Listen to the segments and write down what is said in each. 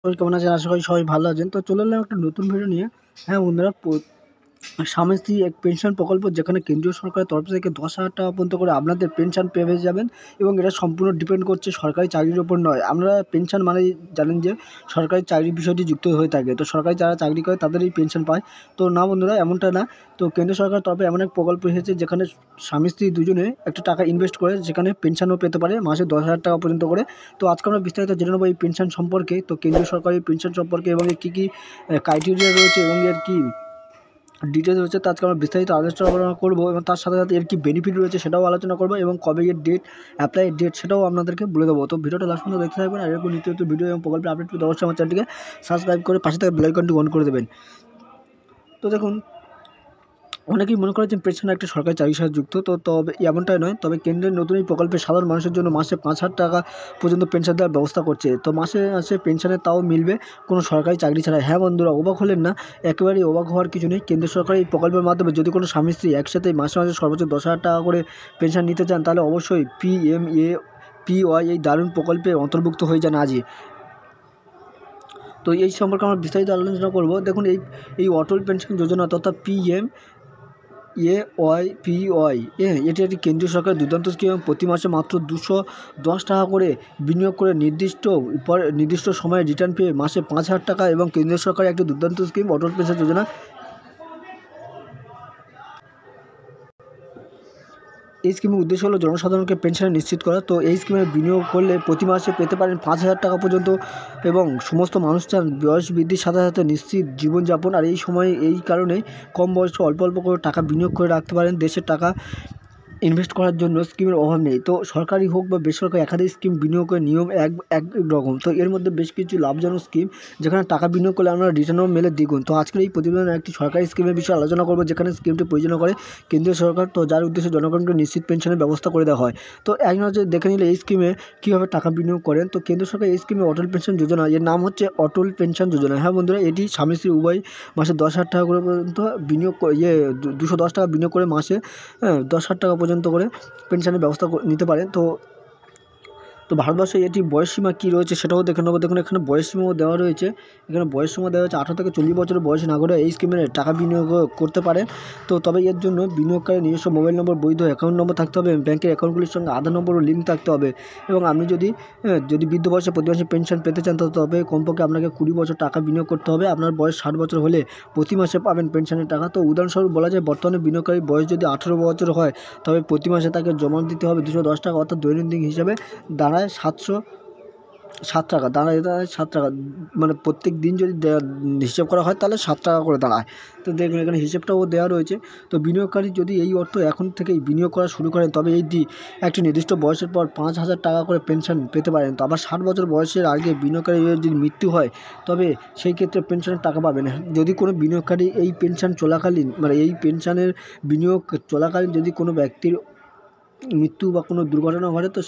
সবাই কেমন আছেন? আশা করি সবাই ভালো আছেন। তো চলে এলাম একটা নতুন ভিডিও নিয়ে। হ্যাঁ বন্ধুরা, স্বামীস্ত্রী এক পেনশন প্রকল্প, যেখানে কেন্দ্রীয় সরকারের তরফ থেকে 10,000 টাকা পর্যন্ত করে আপনাদের পেনশন পেয়ে যাবেন, এবং এটা সম্পূর্ণ ডিপেন্ড করছে সরকারি চাকরির ওপর নয়। আমরা পেনশন মানেই জানেন যে সরকারি চাকরির বিষয়টি যুক্ত হয়ে থাকে। তো সরকারি যারা চাকরি করে তাদের এই পেনশন পায়। তো না বন্ধুরা, এমনটা না। তো কেন্দ্র সরকারের তরফে এমন এক প্রকল্প এসেছে যেখানে স্বামী স্ত্রী দুজনে একটা টাকা ইনভেস্ট করে সেখানে পেনশনও পেতে পারে মাসে 10,000 টাকা পর্যন্ত করে। তো আজকে আমরা বিস্তারিত জেনে নেবো এই পেনশন সম্পর্কে। তো কেন্দ্রীয় সরকারি পেনশন সম্পর্কে এবং এর কী কী ক্রাইটেরিয়া রয়েছে এবং এর কী ডিটেলস রয়েছে, তা আজকে আমরা বিস্তারিত আলোচনা করবো, এবং তার সাথে সাথে এর কী বেনিফিট রয়েছে সেটাও আলোচনা করবো, এবং কবে এর ডেট, অ্যাপ্লাই ডেট সেটাও আপনাদেরকে বলে দেবো। তো ভিডিওটা লাস্ট পর্যন্ত দেখতে থাকবেন। আর এরকম নিত্য ভিডিও এবং প্রকল্পের আপডেট পেতে অবশ্যই আমার চ্যানেলটিকে সাবস্ক্রাইব করে পাশে থাকা বেল আইকনটি অন করে দেবেন। তো দেখুন, অনেকেই মনে করে যে পেনশন একটা সরকারি চাকরির সাথে যুক্ত, তো তবে এমনটাই নয়। তবে কেন্দ্রের নতুন এই প্রকল্পে সাধারণ মানুষের জন্য মাসে 5,000 টাকা পর্যন্ত পেনশন দেওয়ার ব্যবস্থা করছে। তো মাসে মাসে পেনশনে তাও মিলবে কোনো সরকারি চাকরি ছাড়া। হ্যাঁ বন্ধুরা, অবাক হলেন না? একেবারেই অবাক হওয়ার কিছু নেই। কেন্দ্র সরকার এই প্রকল্পের মাধ্যমে যদি কোনো স্বামী স্ত্রী একসাথে মাসে মাসে সর্বোচ্চ 10,000 টাকা করে পেনশন নিতে চান, তাহলে অবশ্যই PMAPY এই দারুণ প্রকল্পে অন্তর্ভুক্ত হয়ে যান আজই। তো এই সম্পর্কে আমরা বিস্তারিত আলোচনা করব। দেখুন, এই অটল পেনশন যোজনা তথা PMAPY, এটি একটি কেন্দ্রীয় সরকারের দুর্দান্ত স্কিম, এবং প্রতি মাসে মাত্র 210 টাকা করে বিনিয়োগ করে নির্দিষ্ট সময়ে রিটার্ন পেয়ে মাসে 5,000 টাকা, এবং কেন্দ্রীয় সরকারের একটি দুর্দান্ত স্কিম অটল পেনশন যোজনা। এই স্কিমের উদ্দেশ্য হলো জনসাধারণকে পেনশন নিশ্চিত করা। তো এই স্কিমে বিনিয়োগ করলে প্রতি মাসে পেতে পারেন 5,000 টাকা পর্যন্ত, এবং সমস্ত মানুষ চান বয়স বৃদ্ধির সাথে সাথে নিশ্চিত জীবনযাপন। আর এই সময়ে এই কারণে কম বয়সে অল্প অল্প করে টাকা বিনিয়োগ করে রাখতে পারেন। দেশের টাকা ইনভেস্ট করার জন্য স্কিমের অভাব নেই। তো সরকারি হোক বা বেসরকারি, একাধিক স্কিম বিনিয়োগের নিয়ম এক রকম। তো এর মধ্যে বেশ কিছু লাভজনক স্কিম, যেখানে টাকা বিনিয়োগ করলে আমরা রিটার্নও মেলে দ্বিগুণ। তো আজকের এই প্রতিবেদনে একটি সরকারি স্কিমের বিষয়ে আলোচনা করব, যেখানে স্কিমটি পরিচালনা করে কেন্দ্রীয় সরকার, তো যার উদ্দেশ্যে জনগণকে নিশ্চিত পেনশনের ব্যবস্থা করে দেওয়া হয়। তো এক নজরে দেখে নিলে এই স্কিমে কীভাবে টাকা বিনিয়োগ করেন। তো কেন্দ্র সরকার এই স্কিমে অটল পেনশন যোজনা, এর নাম হচ্ছে অটল পেনশন যোজনা। হ্যাঁ বন্ধুরা, এটি স্বামী স্ত্রী উভয় মাসে 10,000 টাকা করে পর্যন্ত বিনিয়োগ করে 210 টাকা বিনিয়োগ করে মাসে 10,000 টাকা পর্যন্ত করে পেনশনের ব্যবস্থা নিতে পারেন। তো ভারতবর্ষে এটি বয়সসীমা কী রয়েছে সেটাও দেখে নেবো। দেখুন, এখানে বয়সসীমাও দেওয়া রয়েছে। এখানে বয়সসীমা দেওয়া হচ্ছে 18 থেকে 40 বছরের বয়সী নাগরিকরা এই স্কিমে টাকা বিনিয়োগ করতে পারেন। তো তবে এর জন্য বিনিয়োগকারী নিজস্ব মোবাইল নম্বর, বৈধ অ্যাকাউন্ট নম্বর থাকতে হবে, ব্যাংকের অ্যাকাউন্টগুলির সঙ্গে আধার নম্বরও লিঙ্ক থাকতে হবে। এবং আপনি যদি বৃদ্ধ বয়সে প্রতি মাসে পেনশন পেতে চান, তবে কমপক্ষে আপনাকে 20 বছর টাকা বিনিয়োগ করতে হবে। আপনার বয়স 60 বছর হলে প্রতি মাসে পাবেন পেনশনের টাকা। তো উদাহরণস্বরূপ বলা যায়, বর্তমানে বিনিয়োগকারীর বয়স যদি 18 বছর হয়, তবে প্রতি মাসে তাকে জমা দিতে হবে 210 টাকা, অর্থাৎ দৈনন্দিন হিসাবে দাঁড়ায় 707 টাকা। দাঁড়ায় 7 টাকা, মানে প্রত্যেক দিন যদি হিসেব করা হয় তাহলে 7 টাকা করে দাঁড়ায়। তো দেখুন, এখানে হিসেবটাও দেওয়া রয়েছে। তো বিনিয়োগকারী যদি এই অর্থ এখন থেকেই বিনিয়োগ করা শুরু করেন, তবে একটি নির্দিষ্ট বয়সের পর 5,000 টাকা করে পেনশন পেতে পারেন। তো আবার 60 বছর বয়সের আগে বিনিয়োগকারীর যদি মৃত্যু হয়, তবে সেই ক্ষেত্রে পেনশনের টাকা পাবেন। যদি কোনো বিনিয়োগকারী এই পেনশন চলাকালীন, মানে এই পেনশনের বিনিয়োগ চলাকালীন যদি কোনো ব্যক্তির মৃত্যু বা কোনো দুর্ঘটনা ঘটে, তো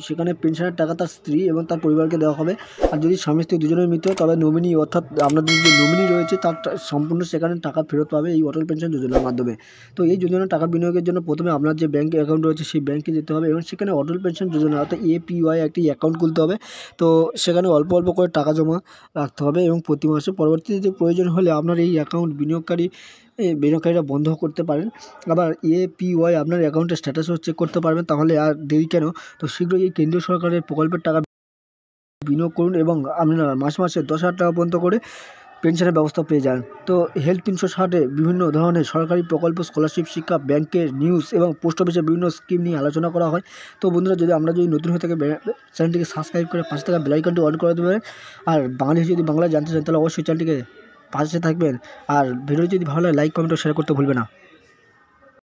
সেখানে পেনশনের টাকা তার স্ত্রী এবং তার পরিবারকে দেওয়া হবে। আর যদি স্বামী স্ত্রী দুজনের মৃত্যু হয়, তবে নমিনি, অর্থাৎ আপনাদের যে নমিনি রয়েছে তার সম্পূর্ণ সেখানে টাকা ফেরত পাবে এই অটল পেনশন যোজনার মাধ্যমে। তো এই যোজনার টাকা বিনিয়োগের জন্য প্রথমে আপনার যে ব্যাঙ্ক অ্যাকাউন্ট রয়েছে সেই ব্যাঙ্কে যেতে হবে, এবং সেখানে অটল পেনশন যোজনা অর্থাৎ APY একটি অ্যাকাউন্ট খুলতে হবে। তো সেখানে অল্প অল্প করে টাকা জমা রাখতে হবে, এবং প্রতি মাসে পরবর্তীতে প্রয়োজন হলে আপনার এই অ্যাকাউন্ট বিনিয়োগকারীরা বন্ধ করতে পারেন। আবার APY আপনার অ্যাকাউন্টের স্ট্যাটাসও চেক করতে পারবেন। তাহলে আর দেরি কেন? তো শীঘ্রই এই কেন্দ্রীয় সরকারের প্রকল্পের টাকা বিনিয়োগ করুন, এবং আপনারা মাসে মাসে 10,000 টাকা পর্যন্ত করে পেনশনের ব্যবস্থা পেয়ে যান। তো হেলথ 360 বিভিন্ন ধরনের সরকারি প্রকল্প, স্কলারশিপ, শিক্ষা, ব্যাংকের নিউজ এবং পোস্ট অফিসের বিভিন্ন স্কিম নিয়ে আলোচনা করা হয়। তো বন্ধুরা, আমরা যদি নতুন হয়ে থাকে, চ্যানেলটিকে সাবস্ক্রাইব করে পাশে থাকা বেল আইকনটি অন করে দেবেন। আর যদি বাংলা জানতে চান, তাহলে অবশ্যই চ্যানেলটিকে পাশে থাকবেন। আর ভিডিও যদি ভালো লাগে, লাইক, কমেন্ট ও শেয়ার করতে ভুলবেন না।